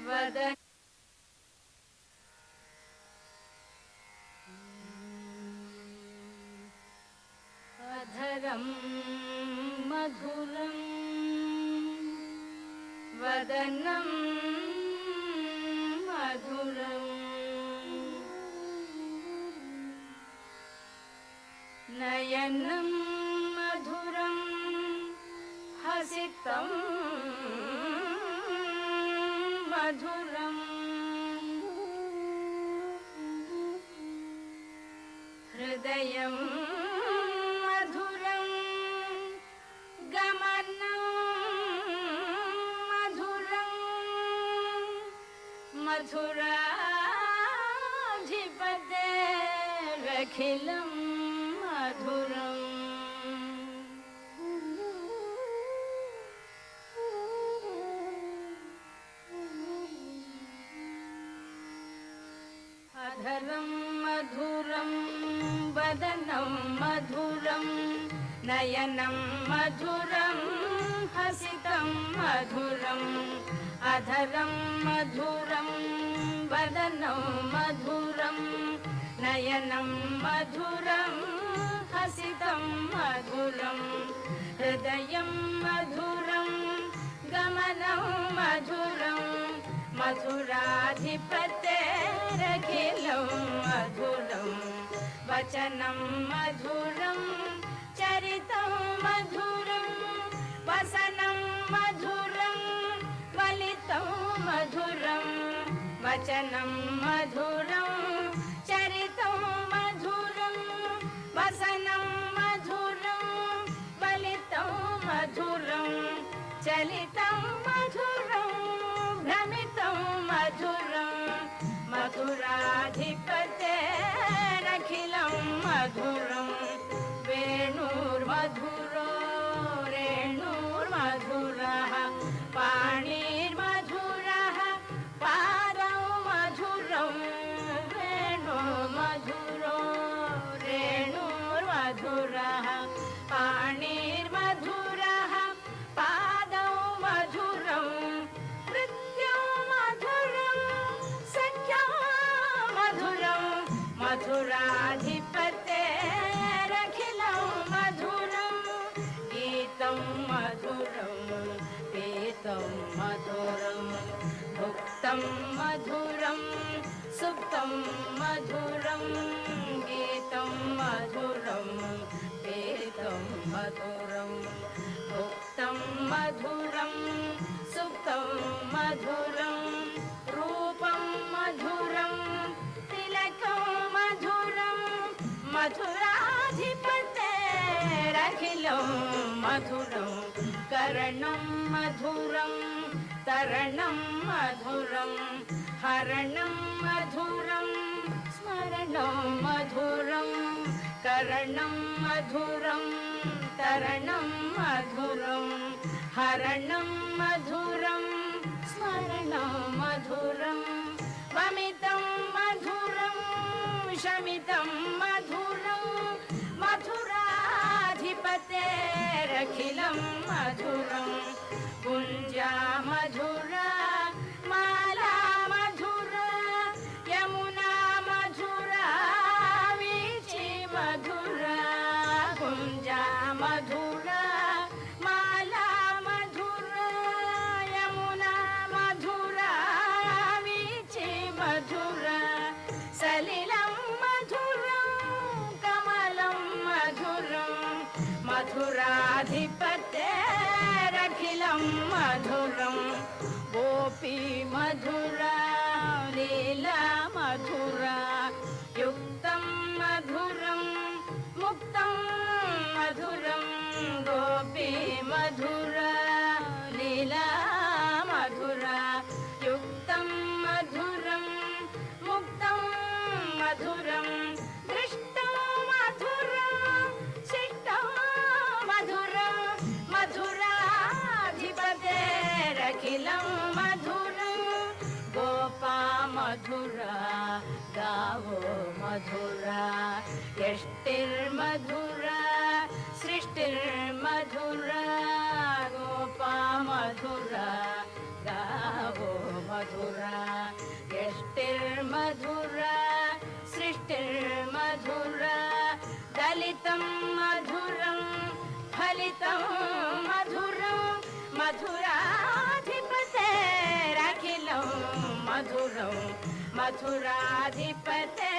वदन् अधरं मधुरं वदनं मधुरं नयनं मधुरं हसितं मधुरं हृदयं मधुरं गमनं मधुरं मधुराधिपतेरखिलं मधुरम् अधरं मधुरं वदनं मधुरं नयनं मधुरं हसितं मधुरम् अधरं मधुरं वदनं मधुरं नयनं मधुरं हसितं मधुरं हृदयं मधुरं गमनं मधुरं मधुराधिपतेरखिलं मधुरं वचनं मधुरं चरितं मधुरं वसनं मधुरं वलितं मधुरं वचनं मधुरं चरितं मधुरं वसनं मधुरं वलितं मधुरं चलितं मधुरं भ्रमितं मधुरं मधुराधिपतेरखिलं मधुरं वेणुर्मधुरो रेणुर्मधुरः पाणिर्मधुरः पादौ मधुरं वेणुर्मधुरो रेणुर्मधुरः पाणिर्मधुरः पादौ मधुरं नृत्यं मधुरं सख्यं मधुरं मधुराधिपतेरखिलं मधुरं गीतं मधुरं पीतं मधुरं भुक्तं मधुरं सुप्तं मधुरं गीतं मधुरं पीतं मधुरं भुक्तं मधुरं सुप्तं मधुरं रूपं मधुरं तिलकं मधुरं मधुराधिपतेरखिलं मधुरं करणं मधुरं तरणं मधुरं हरणं मधुरं स्मरणं मधुरं करणं मधुरं तरणं मधुरं हरणं मधुरं स्मरणं मधुरं वमितं मधुरं शमितं मधुरं मधुराधिपतेरखिलं मधुरं कुञ्जा मधुरा माला मधुरा यमुना मधुरा वीची मधुरा कुञ्जा मधुरा माला मधुरा यमुना मधुरा वीची मधुरा सलिलं मधुरं कमलं मधुरं मधुराधिपतेरखिलं मधुरं गोपी मधुरा लीला मधुरा युक्तं मधुरं मुक्तं मधुरं गोपी मधुरा लीला मधुरा युक्तं मधुरं मुक्तं मधुरं दृष्टं मधुरं शिष्टं मधुरं मधुराधिपतेरखिलं मधुरं गोपा मधुरा गावो मधुरा यष्टिर्मधुरा सृष्टिर्मधुरा गोपा मधुरा गावो मधुरा यष्टिर्मधुरा सृष्टिर्मधुरा दलितं मधुरं फलितं मधुरं मधुराधिपतेरखिलं मधुरं मधुराधिपते